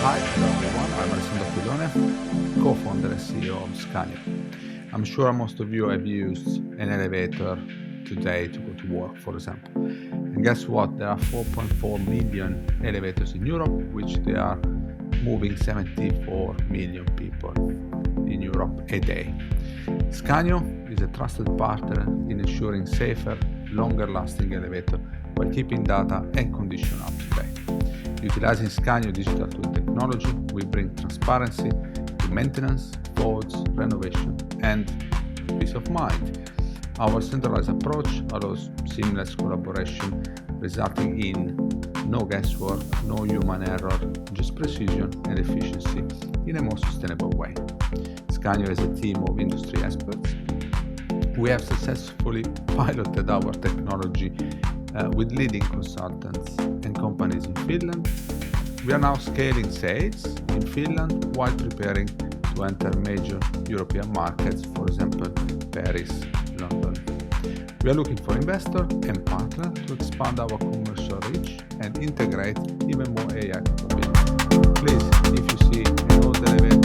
Hi, hello everyone. I'm Alessandro Filone, co-founder and CEO of Skanio. I'm sure most of you have used an elevator today to go to work, for example. And guess what? There are 4.4 million elevators in Europe, which they are moving 74 million people in Europe a day. Skanio is a trusted partner in ensuring safer, longer-lasting elevator while keeping data and condition up to date. Utilizing Skanio digital twin technology, we bring transparency to maintenance, faults, renovation, and peace of mind. Our centralized approach allows seamless collaboration, resulting in no guesswork, no human error, just precision and efficiency in a more sustainable way. Skanio is a team of industry experts. We have successfully piloted our technology with leading consultants and companies in Finland. We are now scaling sales in Finland while preparing to enter major European markets, for example, Paris, London. We are looking for investors and partners to expand our commercial reach and integrate even more AI capabilities. Please, if you see an old elevator